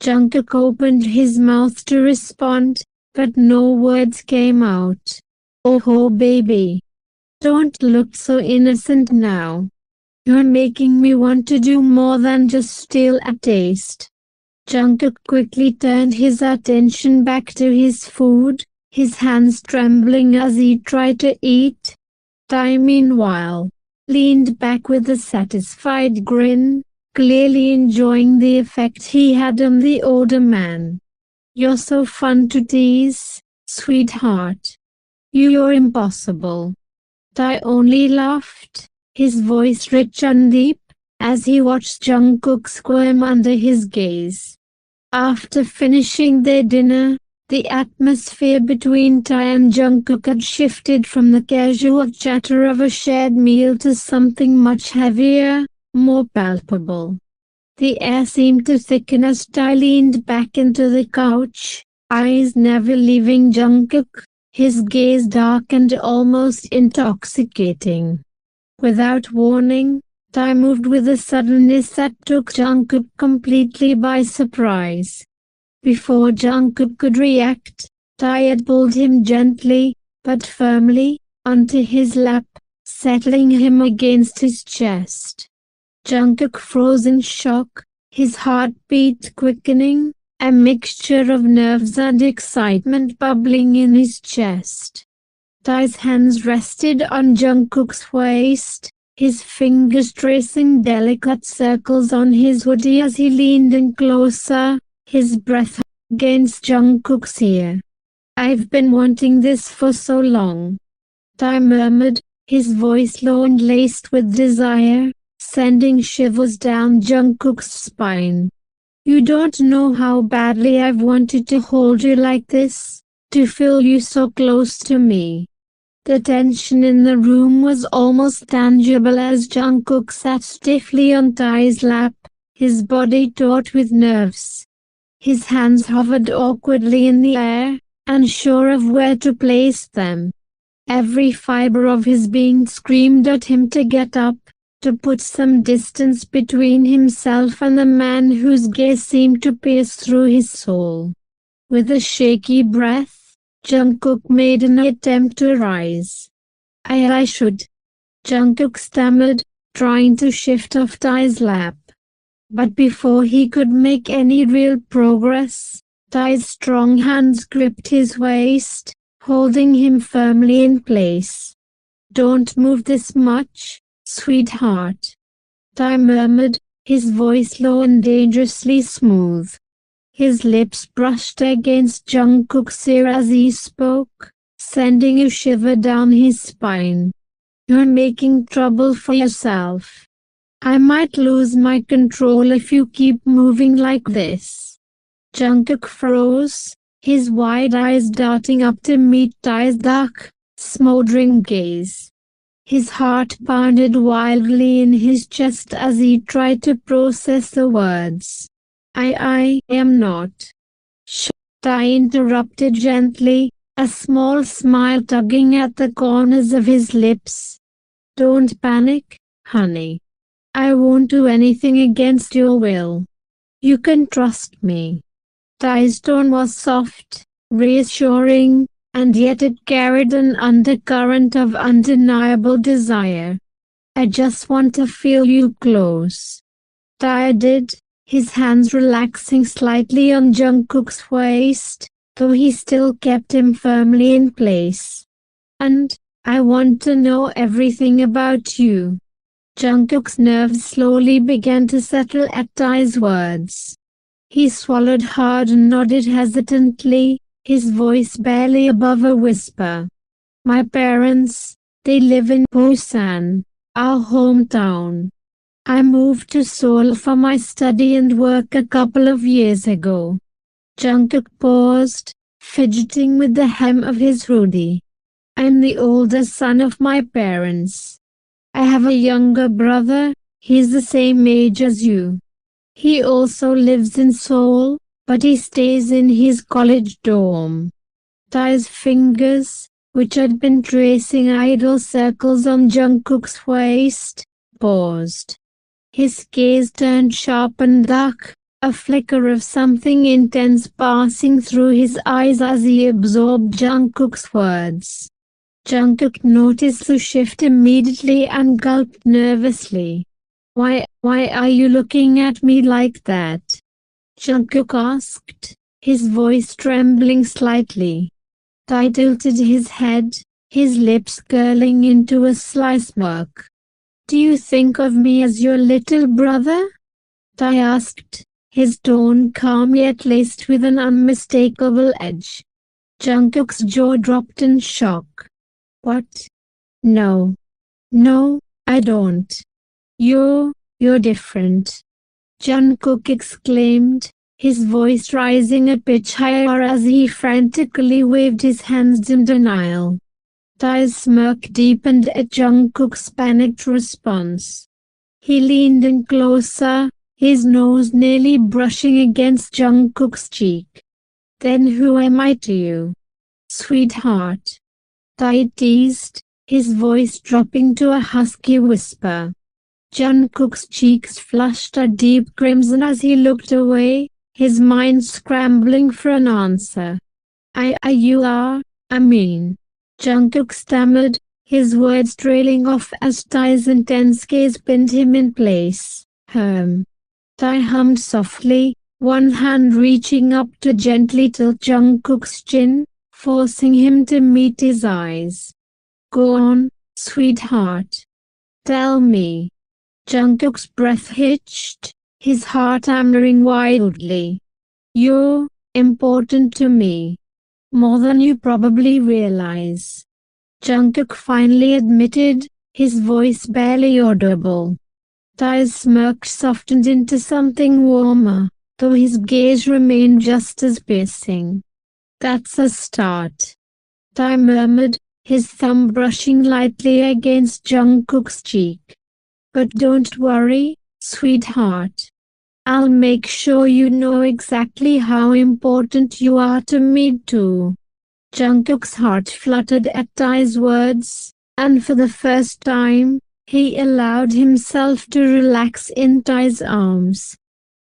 Jungkook opened his mouth to respond, but no words came out. Oh baby. Don't look so innocent now. You're making me want to do more than just steal a taste. Jungkook quickly turned his attention back to his food, his hands trembling as he tried to eat. Tae meanwhile leaned back with a satisfied grin, clearly enjoying the effect he had on the older man. You're so fun to tease, sweetheart. You're impossible. Tae only laughed, his voice rich and deep, as he watched Jungkook squirm under his gaze. After finishing their dinner, the atmosphere between Tae and Jungkook had shifted from the casual chatter of a shared meal to something much heavier, more palpable. The air seemed to thicken as Tae leaned back into the couch, eyes never leaving Jungkook, his gaze dark and almost intoxicating. Without warning, Tae moved with a suddenness that took Jungkook completely by surprise. Before Jungkook could react, Tae had pulled him gently, but firmly, onto his lap, settling him against his chest. Jungkook froze in shock, his heartbeat quickening, a mixture of nerves and excitement bubbling in his chest. Tae's hands rested on Jungkook's waist, his fingers tracing delicate circles on his hoodie as he leaned in closer, his breath against Jungkook's ear. I've been wanting this for so long, Tae murmured, his voice low and laced with desire, sending shivers down Jungkook's spine. You don't know how badly I've wanted to hold you like this, to feel you so close to me. The tension in the room was almost tangible as Jungkook sat stiffly on Tae's lap, his body taut with nerves. His hands hovered awkwardly in the air, unsure of where to place them. Every fiber of his being screamed at him to get up, to put some distance between himself and the man whose gaze seemed to pierce through his soul. With a shaky breath, Jungkook made an attempt to rise. I should. Jungkook stammered, trying to shift off Tae's lap. But before he could make any real progress, Tae's strong hands gripped his waist, holding him firmly in place. Don't move this much, sweetheart, Tae murmured, his voice low and dangerously smooth. His lips brushed against Jungkook's ear as he spoke, sending a shiver down his spine. You're making trouble for yourself. I might lose my control if you keep moving like this. Jungkook froze, his wide eyes darting up to meet Tae's dark, smoldering gaze. His heart pounded wildly in his chest as he tried to process the words. I am not. Shh, Tae interrupted gently, a small smile tugging at the corners of his lips. Don't panic, honey. I won't do anything against your will. You can trust me. Tae's tone was soft, reassuring, and yet it carried an undercurrent of undeniable desire. I just want to feel you close. Tae did, his hands relaxing slightly on Jungkook's waist, though he still kept him firmly in place. And, I want to know everything about you. Jungkook's nerves slowly began to settle at Tae's words. He swallowed hard and nodded hesitantly, his voice barely above a whisper. My parents, they live in Busan, our hometown. I moved to Seoul for my study and work a couple of years ago. Jungkook paused, fidgeting with the hem of his hoodie. I'm the older son of my parents. I have a younger brother, he's the same age as you. He also lives in Seoul, but he stays in his college dorm. Tae's fingers, which had been tracing idle circles on Jungkook's waist, paused. His gaze turned sharp and dark, a flicker of something intense passing through his eyes as he absorbed Jungkook's words. Jungkook noticed the shift immediately and gulped nervously. Why are you looking at me like that? Jungkook asked, his voice trembling slightly. Tae tilted his head, his lips curling into a sly smirk. Do you think of me as your little brother? Tae asked, his tone calm yet laced with an unmistakable edge. Jungkook's jaw dropped in shock. What? No. No, I don't. You're different. Jungkook exclaimed, his voice rising a pitch higher as he frantically waved his hands in denial. Tae's smirk deepened at Jungkook's panicked response. He leaned in closer, his nose nearly brushing against Jungkook's cheek. Then who am I to you? Sweetheart. Tae teased, his voice dropping to a husky whisper. Jungkook's cheeks flushed a deep crimson as he looked away, his mind scrambling for an answer. I mean. Jungkook stammered, his words trailing off as Tae's intense gaze pinned him in place. Tae hummed softly, one hand reaching up to gently tilt Jungkook's chin, forcing him to meet his eyes. Go on, sweetheart. Tell me. Jungkook's breath hitched, his heart hammering wildly. You're important to me. More than you probably realize. Jungkook finally admitted, his voice barely audible. Tae's smirk softened into something warmer, though his gaze remained just as piercing. That's a start. Tae murmured, his thumb brushing lightly against Jungkook's cheek. But don't worry, sweetheart. I'll make sure you know exactly how important you are to me too. Jungkook's heart fluttered at Tae's words, and for the first time, he allowed himself to relax in Tae's arms.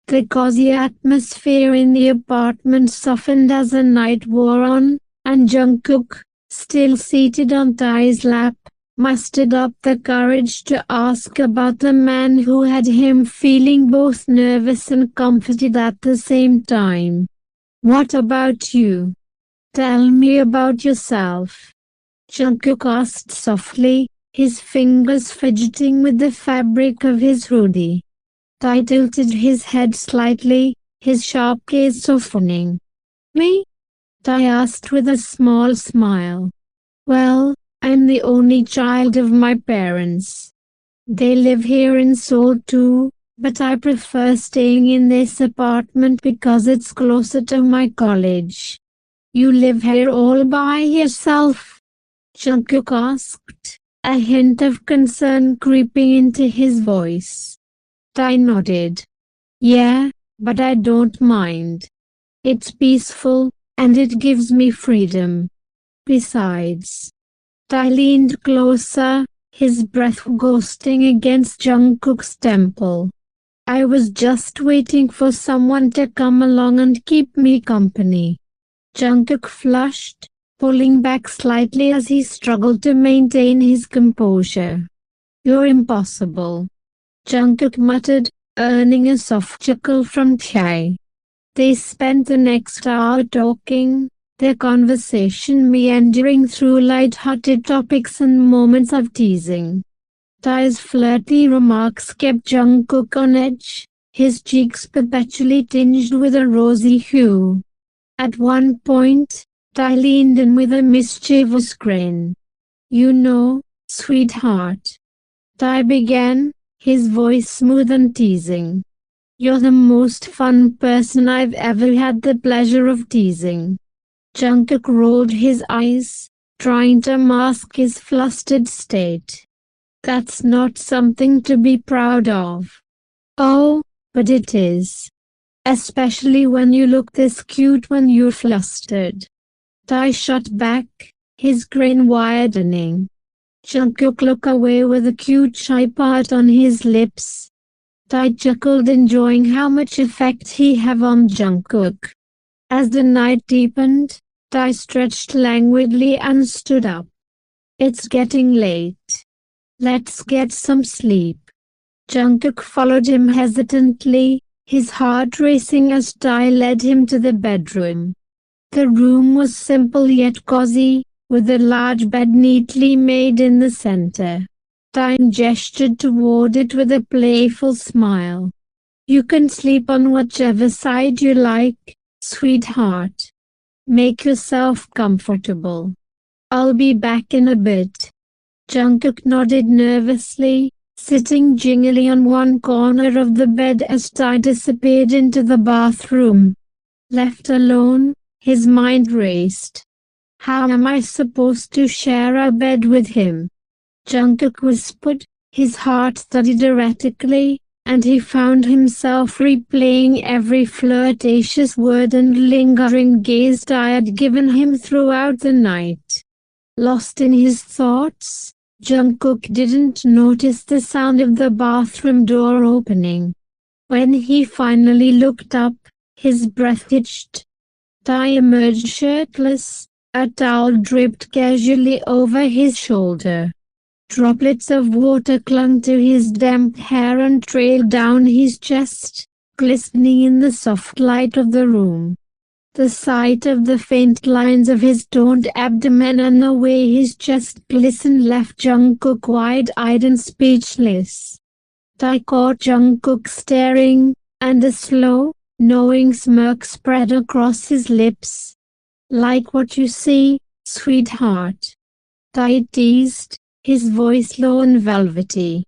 The cozy atmosphere in the apartment softened as the night wore on, and Jungkook, still seated on Tae's lap, mustered up the courage to ask about the man who had him feeling both nervous and comforted at the same time. What about you? Tell me about yourself. Jungkook asked softly, his fingers fidgeting with the fabric of his hoodie. Tae tilted his head slightly, his sharp gaze softening. Me? Tae asked with a small smile. Well, I'm the only child of my parents. They live here in Seoul too, but I prefer staying in this apartment because it's closer to my college. You live here all by yourself? Jungkook asked, a hint of concern creeping into his voice. Tae nodded. Yeah, but I don't mind. It's peaceful, and it gives me freedom. Besides, Tae leaned closer, his breath ghosting against Jungkook's temple. I was just waiting for someone to come along and keep me company. Jungkook flushed, pulling back slightly as he struggled to maintain his composure. You're impossible. Jungkook muttered, earning a soft chuckle from Tae. They spent the next hour talking, their conversation meandering through light-hearted topics and moments of teasing. Tae's flirty remarks kept Jungkook on edge, his cheeks perpetually tinged with a rosy hue. At one point, Tae leaned in with a mischievous grin. You know, sweetheart. Tae began, his voice smooth and teasing. You're the most fun person I've ever had the pleasure of teasing. Jungkook rolled his eyes, trying to mask his flustered state. That's not something to be proud of. Oh, but it is. Especially when you look this cute when you're flustered. Tae shot back, his grin widening. Jungkook looked away with a cute shy part on his lips. Tae chuckled, enjoying how much effect he have on Jungkook. As the night deepened, Tae stretched languidly and stood up. It's getting late. Let's get some sleep. Jungkook followed him hesitantly, his heart racing as Tae led him to the bedroom. The room was simple yet cozy, with a large bed neatly made in the center. Tae gestured toward it with a playful smile. You can sleep on whichever side you like, sweetheart. Make yourself comfortable. I'll be back in a bit. Jungkook nodded nervously, sitting gingerly on one corner of the bed as Tae disappeared into the bathroom. Left alone, his mind raced. How am I supposed to share a bed with him? Jungkook whispered, his heart thudded erratically, and he found himself replaying every flirtatious word and lingering gaze Tae had given him throughout the night. Lost in his thoughts, Jungkook didn't notice the sound of the bathroom door opening. When he finally looked up, his breath hitched. Tae emerged shirtless, a towel draped casually over his shoulder. Droplets of water clung to his damp hair and trailed down his chest, glistening in the soft light of the room. The sight of the faint lines of his toned abdomen and the way his chest glistened left Jungkook wide-eyed and speechless. Tae caught Jungkook staring, and a slow, knowing smirk spread across his lips. Like what you see, sweetheart? Tae teased, his voice low and velvety.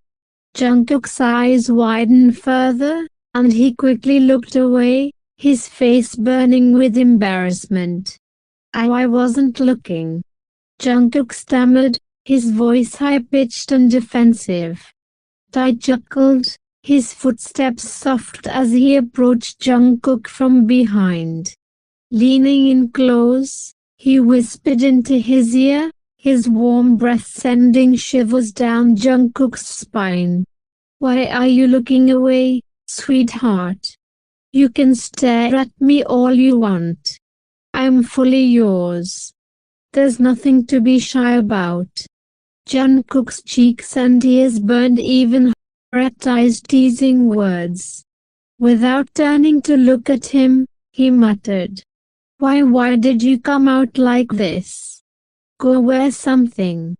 Jungkook's eyes widened further, and he quickly looked away, his face burning with embarrassment. I wasn't looking. Jungkook stammered, his voice high-pitched and defensive. Tae chuckled, his footsteps soft as he approached Jungkook from behind. Leaning in close, he whispered into his ear, his warm breath sending shivers down Jungkook's spine. Why are you looking away, sweetheart? You can stare at me all you want. I'm fully yours. There's nothing to be shy about. Jungkook's cheeks and ears burned even harder at Tae's teasing words. Without turning to look at him, he muttered, Why did you come out like this? Go wear something.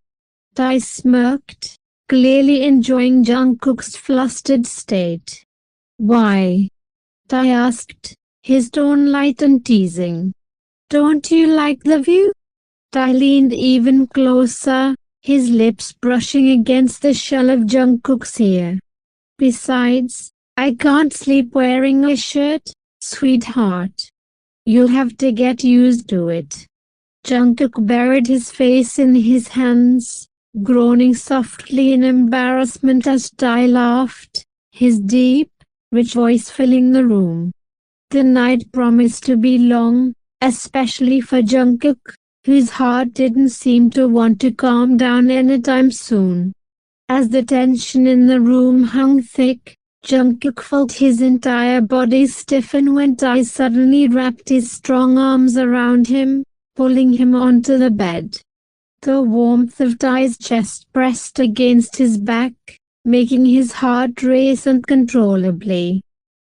Tae smirked, clearly enjoying Jungkook's flustered state. Why? Tae asked, his tone light and teasing. Don't you like the view? Tae leaned even closer, his lips brushing against the shell of Jungkook's ear. Besides, I can't sleep wearing a shirt, sweetheart. You'll have to get used to it. Jungkook buried his face in his hands, groaning softly in embarrassment as Tae laughed, his deep, rich voice filling the room. The night promised to be long, especially for Jungkook, whose heart didn't seem to want to calm down anytime soon. As the tension in the room hung thick, Jungkook felt his entire body stiffen when Tae suddenly wrapped his strong arms around him, pulling him onto the bed. The warmth of Tae's chest pressed against his back, making his heart race uncontrollably.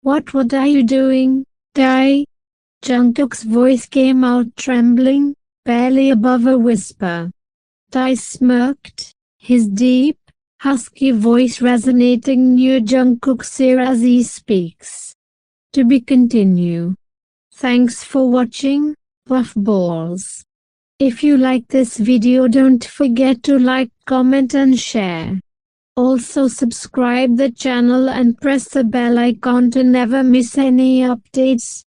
What are you doing, Tae? Jungkook's voice came out trembling, barely above a whisper. Tae smirked, his deep, husky voice resonating near Jungkook's ear as he speaks. To be continued. Thanks for watching, puffballs. If you like this video, don't forget to like, comment and share. Also subscribe the channel and press the bell icon to never miss any updates.